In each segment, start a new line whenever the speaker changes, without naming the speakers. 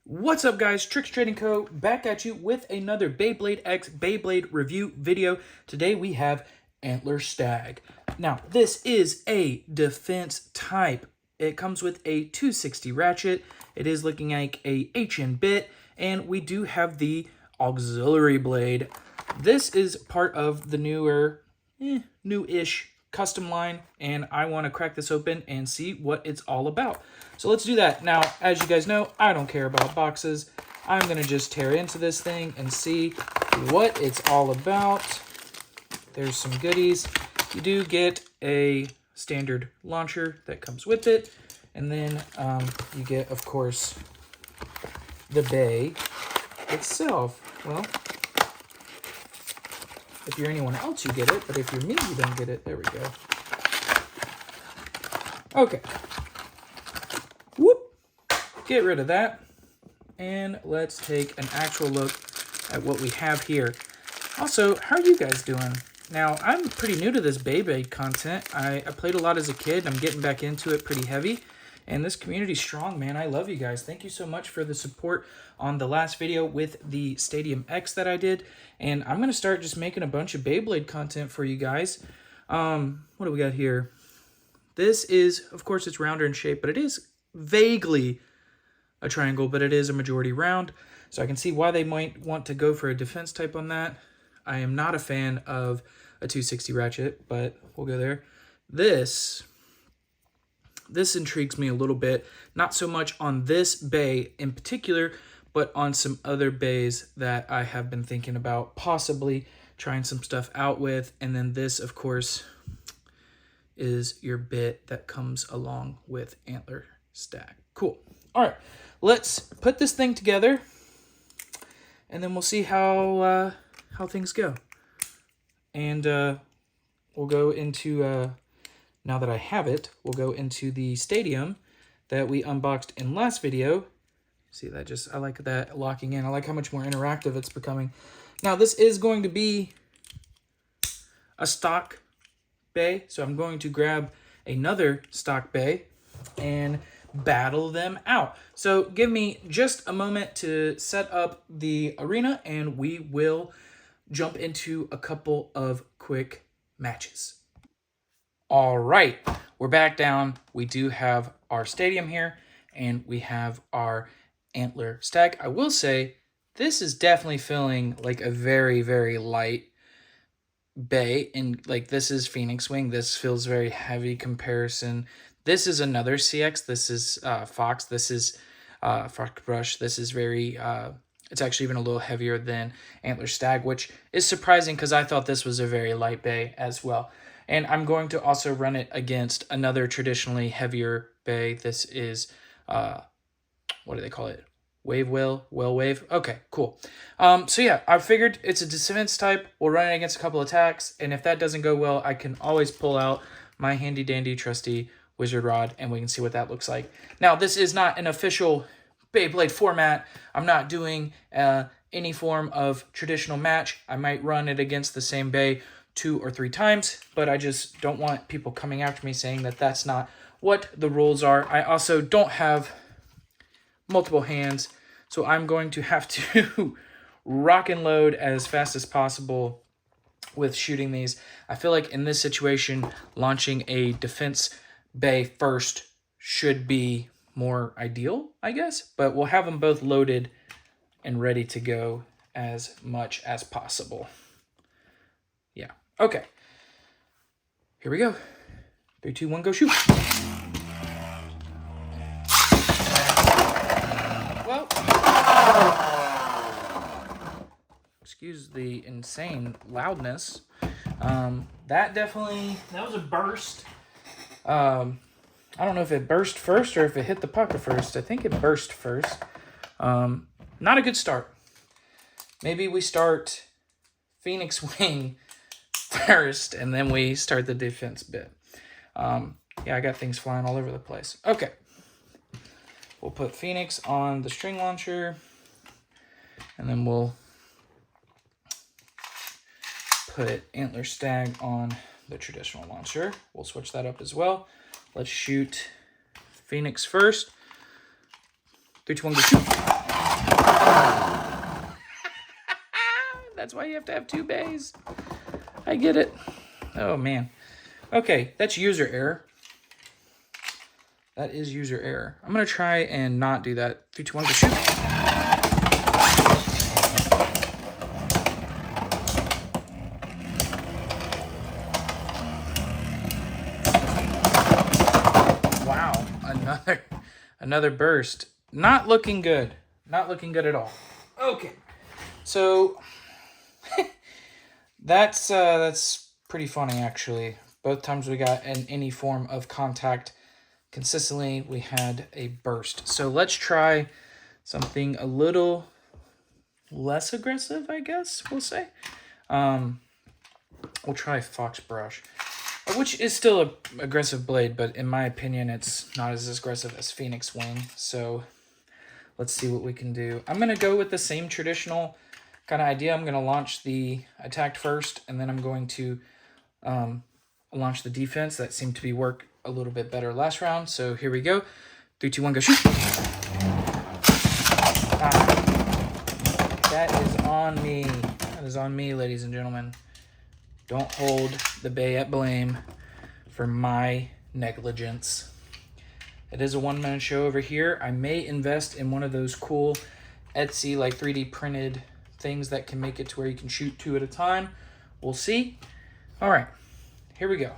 What's up, guys? Tricks Trading Co. back at you with another Beyblade X Beyblade review video. Today we have Antler Stag. Now, this is a defense type. It comes with a 260 ratchet. It is looking like a HN bit, and we do have the auxiliary blade. This is part of the new-ish custom line, and I want to crack this open and see what it's all about. So let's do that. Now, as you guys know, I don't care about boxes. I'm going to just tear into this thing and see what it's all about. There's some goodies. You do get a standard launcher that comes with it. And then you get, of course, the bay itself. Well, if you're anyone else, you get it. But if you're me, you don't get it. There we go. Okay. Whoop. Get rid of that. And let's take an actual look at what we have here. Also, how are you guys doing? Now, I'm pretty new to this Beyblade content. I played a lot as a kid. I'm getting back into it pretty heavy. And this community's strong, man. I love you guys. Thank you so much for the support on the last video with the Stadium X that I did. And I'm going to start just making a bunch of Beyblade content for you guys. What do we got here? This is, of course, it's rounder in shape, but it is vaguely a triangle, but it is a majority round. So I can see why they might want to go for a defense type on that. I am not a fan of a 260 ratchet, but we'll go there. This intrigues me a little bit, not so much on this bay in particular, but on some other bays that I have been thinking about possibly trying some stuff out with. And then this, of course, is your bit that comes along with Antler Stag. Cool. All right, let's put this thing together, and then we'll see how things go. And we'll go into... now that I have it, we'll go into the Stadium that we unboxed in last video. See, I like that locking in. I like how much more interactive it's becoming. Now, this is going to be a stock bay, so I'm going to grab another stock bay and battle them out. So give me just a moment to set up the arena, and we will jump into a couple of quick matches. All right, we're back down. We do have our Stadium here, and we have our Antler Stag. I will say this is definitely feeling like a very, very light bay, and like this is Phoenix Wing. This feels very heavy comparison. This is another CX. This is Fox. This is Fox Brush. This is very... it's actually even a little heavier than Antler Stag, which is surprising because I thought this was a very light bay as well. And I'm going to also run it against another traditionally heavier bay. This is, what do they call it? Well wave. Okay, cool. So yeah, I figured it's a defense type. We'll run it against a couple attacks. And if that doesn't go well, I can always pull out my handy dandy trusty wizard rod, and we can see what that looks like. Now, this is not an official Beyblade format. I'm not doing any form of traditional match. I might run it against the same bay 2 or 3 times, but I just don't want people coming after me saying that that's not what the rules are. I also don't have multiple hands, so I'm going to have to rock and load as fast as possible with shooting these. I feel like in this situation, launching a defense bay first should be more ideal, I guess, but we'll have them both loaded and ready to go as much as possible. Yeah. Okay. Here we go. 3, 2, 1, go shoot. Well, excuse the insane loudness. That was a burst. I don't know if it burst first or if it hit the pucker first. I think it burst first. Not a good start. Maybe we start Phoenix Wing first, and then we start the defense bit. Yeah, I got things flying all over the place. Okay. We'll put Phoenix on the string launcher, and then we'll put Antler Stag on the traditional launcher. We'll switch that up as well. Let's shoot Phoenix first. 3, 2, 1, go shoot. That's why you have to have 2 bays. I get it. Oh, man. Okay, that's user error. That is user error. I'm going to try and not do that. 3, 2, 1, go shoot. Wow, another burst. Not looking good. Not looking good at all. Okay, so that's pretty funny, actually. Both times we got any form of contact consistently, we had a burst. So let's try something a little less aggressive, I guess we'll say. We'll try Fox Brush, which is still an aggressive blade, but in my opinion, it's not as aggressive as Phoenix Wing. So let's see what we can do. I'm going to go with the same traditional kind of idea. I'm going to launch the attack first, and then I'm going to launch the defense. That seemed to work a little bit better last round. So here we go. 3, 2, 1, go shoot. That is on me. That is on me, ladies and gentlemen. Don't hold the bay at blame for my negligence. It is a 1-man show over here. I may invest in one of those cool Etsy, like 3D printed things that can make it to where you can shoot 2 at a time. We'll see. All right, here we go.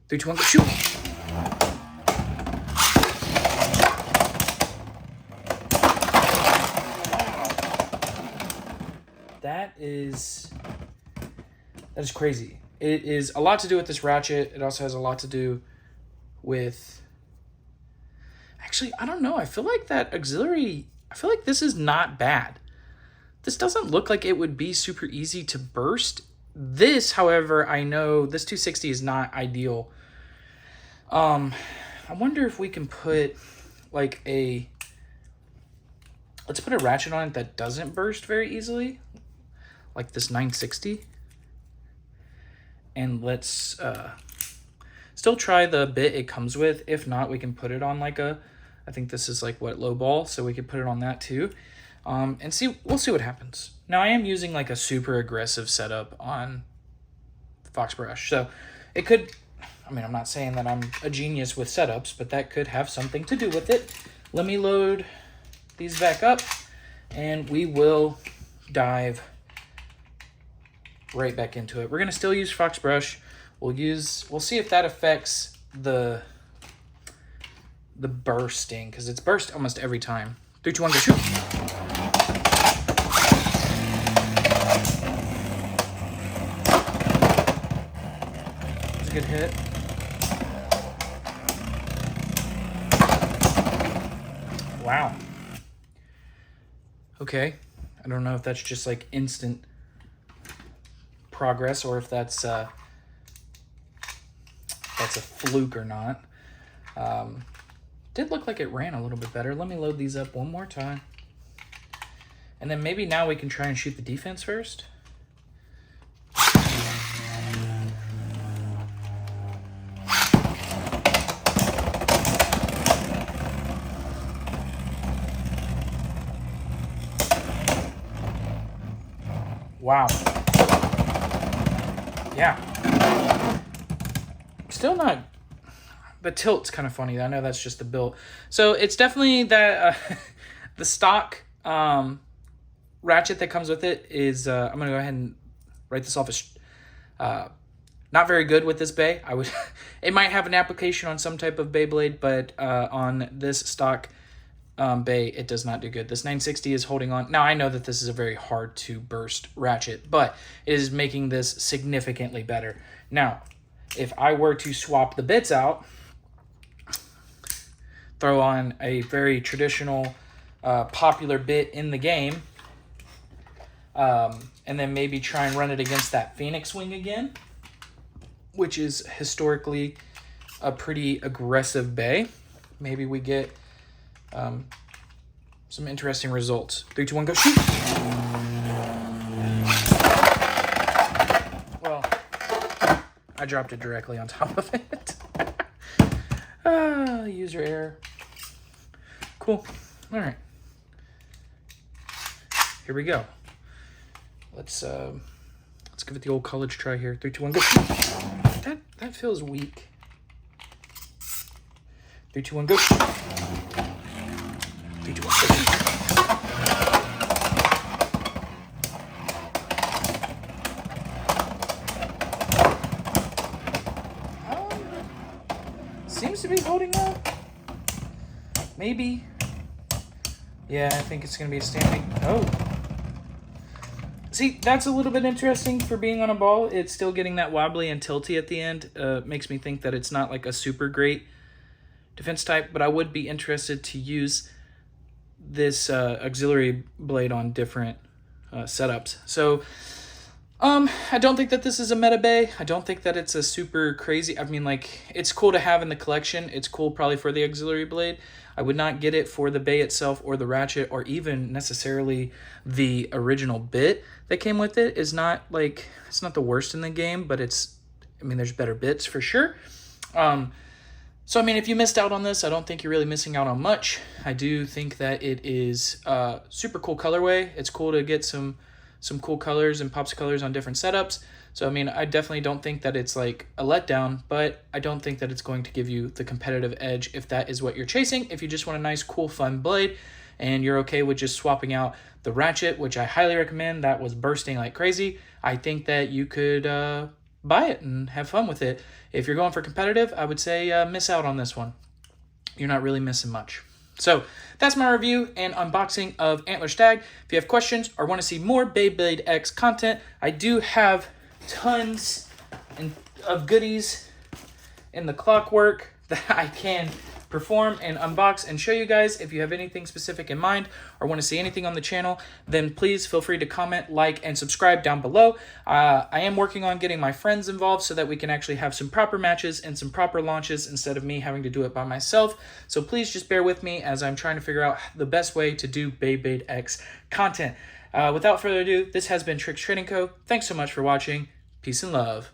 3, 2, 1, go shoot. That is crazy. It is a lot to do with this ratchet. It also has a lot to do with... Actually, I don't know. I feel like that auxiliary... I feel like this is not bad. This doesn't look like it would be super easy to burst. This, however, I know this 260 is not ideal. I wonder if we can put like a... Let's put a ratchet on it that doesn't burst very easily. Like this 960. And let's still try the bit it comes with. If not, we can put it on like a... I think this is like what, low ball, so we could put it on that too. And we'll see what happens. Now I am using like a super aggressive setup on Fox Brush, so it could, I mean, I'm not saying that I'm a genius with setups, but that could have something to do with it. Let me load these back up and we will dive right back into it. We're gonna still use Fox Brush. We'll see if that affects the bursting, because it's burst almost every time. 3, 2, 1, go shoot. That's a good hit. Wow. Okay. I don't know if that's just like instant progress or if that's a fluke or not. Did look like it ran a little bit better. Let me load these up one more time. And then maybe now we can try and shoot the defense first. Wow. Yeah. Still not... The tilt's kind of funny. I know that's just the build. So it's definitely that the stock ratchet that comes with it is... I'm going to go ahead and write this off as not very good with this bay. It might have an application on some type of Beyblade, but on this stock bay, it does not do good. This 960 is holding on. Now, I know that this is a very hard to burst ratchet, but it is making this significantly better. Now, if I were to swap the bits out, throw on a very traditional, popular bit in the game, and then maybe try and run it against that Phoenix Wing again, which is historically a pretty aggressive bay. Maybe we get some interesting results. 3, 2, 1, go shoot. Well, I dropped it directly on top of it. User error. Cool. All right. here we go. Let's give it the old college try here. 3, 2, 1, go. That feels weak. 3, 2, 1, go. 3, 2, 1, go. Seems to be holding up. Maybe. Yeah, I think it's going to be a standing. Oh. See, that's a little bit interesting for being on a ball. It's still getting that wobbly and tilty at the end. Makes me think that it's not like a super great defense type, but I would be interested to use this auxiliary blade on different setups. So, I don't think that this is a meta bay. I don't think that it's a super crazy. I mean, like, it's cool to have in the collection. It's cool probably for the auxiliary blade. I would not get it for the bay itself or the ratchet or even necessarily the original bit that came with it. Is not like, it's not the worst in the game, but it's, I mean, there's better bits for sure. So, I mean, if you missed out on this, I don't think you're really missing out on much. I do think that it is super cool colorway. It's cool to get some cool colors and pops colors on different setups. So, I mean, I definitely don't think that it's like a letdown, but I don't think that it's going to give you the competitive edge if that is what you're chasing. If you just want a nice, cool, fun blade and you're okay with just swapping out the ratchet, which I highly recommend, that was bursting like crazy, I think that you could buy it and have fun with it. If you're going for competitive, I would say miss out on this one. You're not really missing much. So that's my review and unboxing of Antler Stag. If you have questions or want to see more Beyblade X content, I do have tons of goodies in the clockwork that I can perform and unbox and show you guys. If you have anything specific in mind or want to see anything on the channel, then please feel free to comment, like, and subscribe down below. I am working on getting my friends involved so that we can actually have some proper matches and some proper launches instead of me having to do it by myself. So please just bear with me as I'm trying to figure out the best way to do Beyblade X content. Without further ado, this has been Tricks Trading Co. Thanks so much for watching. Peace and love.